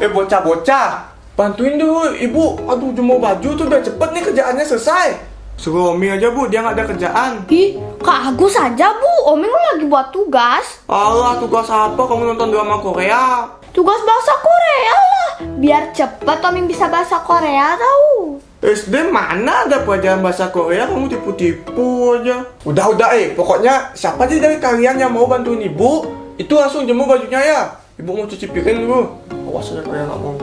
Bocah-bocah, bantuin dulu ibu. Aduh, jemur baju tuh udah cepet nih kerjaannya selesai. Suruh Oming aja bu, dia nggak ada kerjaan. Ih, Kak Agus aja bu, Oming lagi buat tugas. Allah, tugas apa kamu nonton drama Korea? Tugas bahasa Korea lah, biar cepet Oming bisa bahasa Korea tahu. SD mana ada pelajaran bahasa Korea, kamu tipu-tipu aja. Udah, pokoknya siapa aja dari kalian yang mau bantuin ibu, itu langsung jemur bajunya ya. Ibu mau cuci piring dulu. Awas aja kalian nggak mau.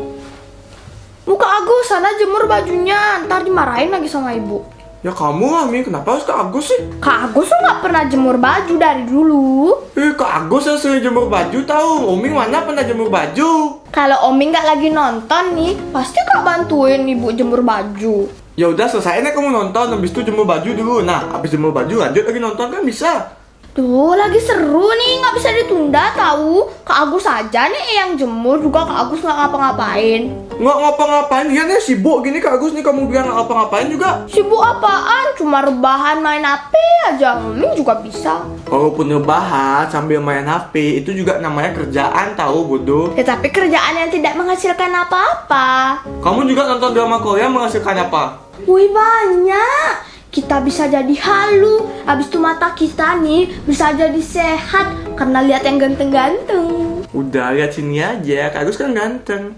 Muka Agus sana jemur bajunya, ntar dimarahin lagi sama ibu. Ya kamu lah, Mi. Kenapa harus Kak Agus sih? Kak Agus tuh nggak pernah jemur baju dari dulu. Kak Agus yang sering jemur baju tahu. Oming mana pernah jemur baju? Kalau Oming nggak lagi nonton nih, pasti Kak bantuin ibu jemur baju. Ya udah selesai nih kamu nonton, habis itu jemur baju dulu. Nah, habis jemur baju lanjut lagi nonton kan bisa. Tuh lagi seru nih, nggak bisa ditunda tahu. Kak Agus aja nih yang jemur juga Kak Agus nggak ngapa-ngapain. Nggak ngapa-ngapain, dia nih sibuk gini Kak Agus nih, kamu bilang nggak ngapa-ngapain juga. Sibuk apaan? Cuma rebahan main HP aja. Oming juga bisa. Walaupun rebahan sambil main HP, itu juga namanya kerjaan tahu bodoh. Ya tapi kerjaan yang tidak menghasilkan apa-apa. Kamu juga nonton drama Korea menghasilkan apa? Wih banyak. Kita bisa jadi halu. Habis itu mata kita nih bisa jadi sehat karena lihat yang ganteng-ganteng. Udah lihat sini aja, Kak Agus kan ganteng.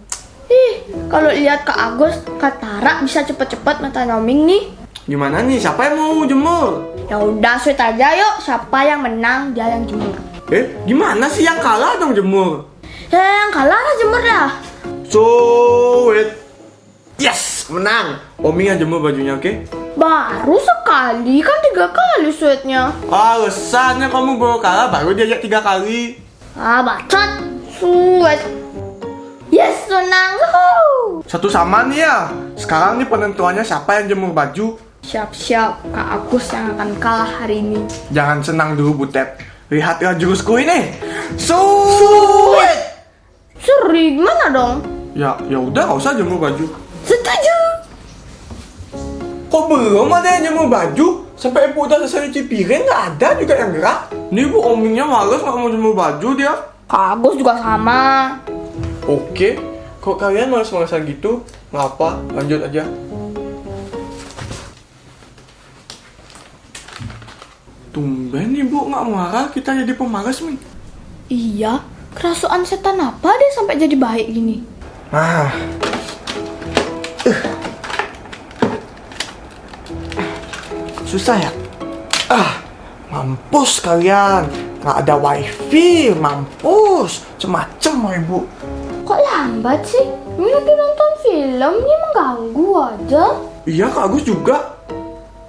Ih, kalau lihat Kak Agus, Kak Tara bisa cepet-cepet mata Oming nih. Gimana nih, siapa yang mau jemur? Ya udah, sweet aja yuk. Siapa yang menang dia yang jemur. Gimana sih yang kalah dong jemur? Ya yang kalah lah jemur dah. Sweet. Yes, menang. Oming yang jemur bajunya, oke? Baru sekali, kan 3 kali sweetnya. Alasannya kamu baru kalah, baru diajak 3 kali. Ah, bacot. Sweet. Yes, menang. Woohoo. Satu sama nih ya. Sekarang nih penentuannya siapa yang jemur baju. Siap-siap, Kak Agus yang akan kalah hari ini. Jangan senang dulu Butet. Lihatlah jurusku ini. Sweet. Seri, gimana dong? Ya udah, nggak usah jemur baju. Setuju. Kok belum ada yang jemur baju? Sampai ibu udah selesai cuci piring, nggak ada juga yang gerak. Nih bu, Omingnya males nggak mau jemur baju dia. Kak Agus juga sama. Oke, kok kalian males-malesan gitu, ngapa? Lanjut aja. Tumben ibu nggak marah, kita jadi pemalas, Min. Iya, kerasukan setan apa deh sampai jadi baik gini? Susah ya? Mampus kalian. Nggak ada wifi, mampus. Macem-macem mau ibu. Kok lambat sih? Ini lagi nonton film, ini mengganggu aja. Iya, Kak Agus juga.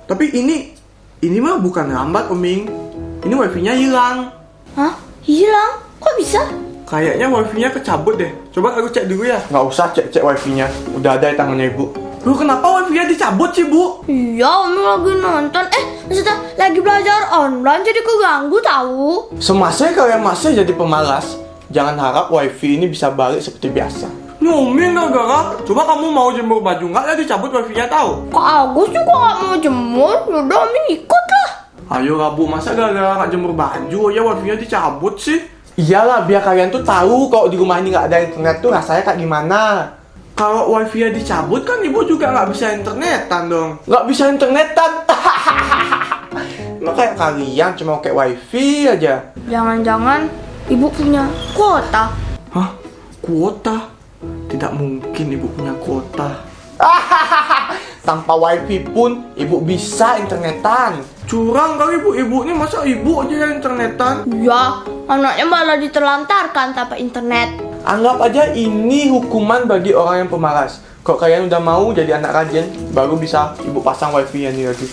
Tapi ini mah bukan lambat, Oming. Ini wifi-nya hilang. Hah? Hilang? Kok bisa? Kayaknya wifi-nya kecabut deh. Coba Kak Agus cek dulu ya. Nggak usah cek wifi-nya. Udah ada di tangannya ibu. Loh, kenapa wifi-nya dicabut sih, Bu? Iya, Om lagi nonton. Maksudnya lagi belajar online jadi keganggu tahu. Semasa kalian masih jadi pemalas, jangan harap wifi ini bisa balik seperti biasa. Oming gara-gara, coba kamu mau jemur baju nggak ya dicabut wifi-nya tahu? Kak Agus juga nggak mau jemur, yaudah Om ikut lah. Ayo lah Bu, masa gara-gara nggak jemur baju ya wifi-nya dicabut sih? Iyalah, biar kalian tuh tahu kalau di rumah ini nggak ada internet tuh rasanya kayak gimana. Kalau wifi-nya dicabut kan ibu juga nggak bisa internetan dong. Nggak bisa internetan. Emang kayak kalian cuma pakai wifi aja. Jangan-jangan ibu punya kuota. Hah? Kuota? Tidak mungkin ibu punya kuota. Tanpa wifi pun ibu bisa internetan. Curang kali ibu ini, masa ibu aja yang internetan? Ya, anaknya malah diterlantarkan tanpa internet. Anggap aja ini hukuman bagi orang yang pemalas. Kalau kalian udah mau jadi anak rajin, baru bisa ibu pasang wifi ini lagi.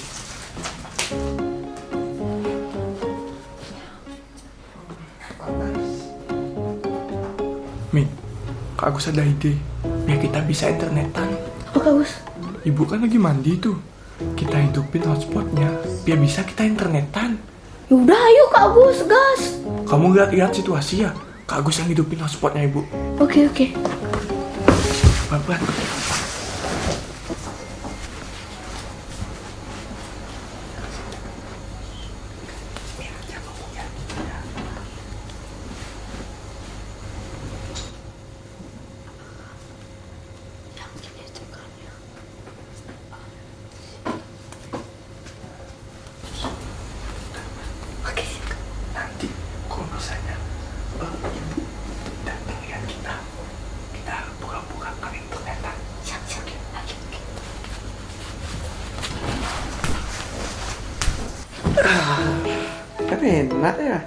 Mi, Kak Agus ada ide. Biar kita bisa internetan. Apa Kak Agus? Ibu kan lagi mandi tuh. Kita hidupin hotspotnya, biar bisa kita internetan. Yaudah ayo Kak Agus, gas. Kamu lihat situasi ya. Kak Agus yang hidupin hotspotnya ibu. Oke. Pelan-pelan. enak ya.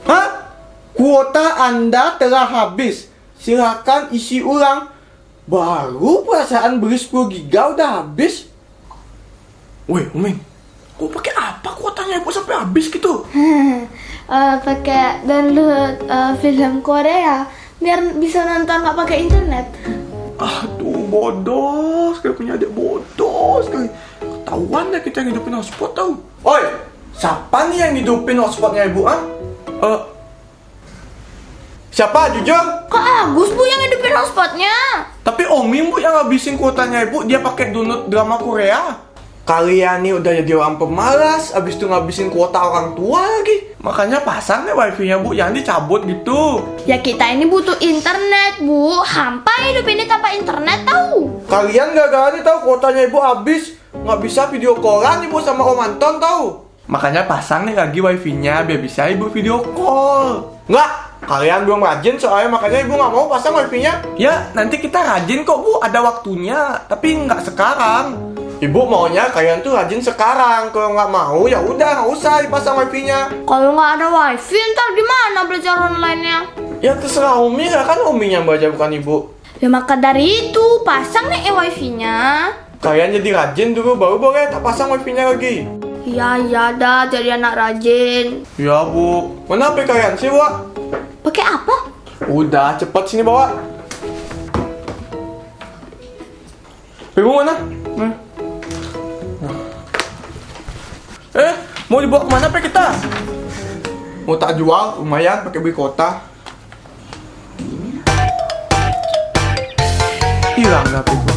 Hah? Kuota Anda telah habis. Silakan isi ulang. Baru perasaan beli 10 giga udah habis. Woi, Umeng, kok pakai apa kuotanya Ibu sampai habis gitu? Pakai download film Korea biar bisa nonton nggak pakai internet. Aduh, bodoh sekali, punya adik bodoh sekali. Ketahuan ya kita yang hidupin hotspot tau. Oi, siapa nih yang hidupin hotspotnya Ibu, ah? Siapa? Jujur? Kok Agus Bu yang hidupin hotspotnya? Tapi Omi Bu yang ngabisin kuotanya Ibu, dia pakai download drama Korea. Kalian nih udah jadi orang pemalas, abis itu ngabisin kuota orang tua lagi. Makanya pasang deh wifi-nya Bu, jangan dicabut gitu. Ya kita ini butuh internet Bu, hampa hidup ini tanpa internet tahu. Kalian gara-gara nih tahu kuotanya Ibu habis, nggak bisa video callan Ibu sama Om Anton tahu. Makanya pasang nih lagi wifi-nya biar bisa Ibu video call. Nggak, kalian belum rajin soalnya makanya Ibu nggak mau pasang wifi-nya. Ya, nanti kita rajin kok Bu, ada waktunya, tapi nggak sekarang. Ibu maunya kalian tuh rajin sekarang. Kalau nggak mau ya udah nggak usah dipasang wifi-nya. Kalau nggak ada wifi ntar gimana belajar online-nya? Ya terserah Umi lah, kan Umi yang belajar bukan Ibu. Ya maka dari itu pasang nih wifi-nya. Kalian jadi rajin dulu baru boleh tak pasang wifi-nya lagi. Ya dah jadi anak rajin. Ya Bu, mana HP kalian sih Bu? Pakai apa? Udah cepet sini bawa. Ibu mana? Mau dibawa kemana Pak kita? Mau tak jual, lumayan pakai beli kota. Hilang dah Pak.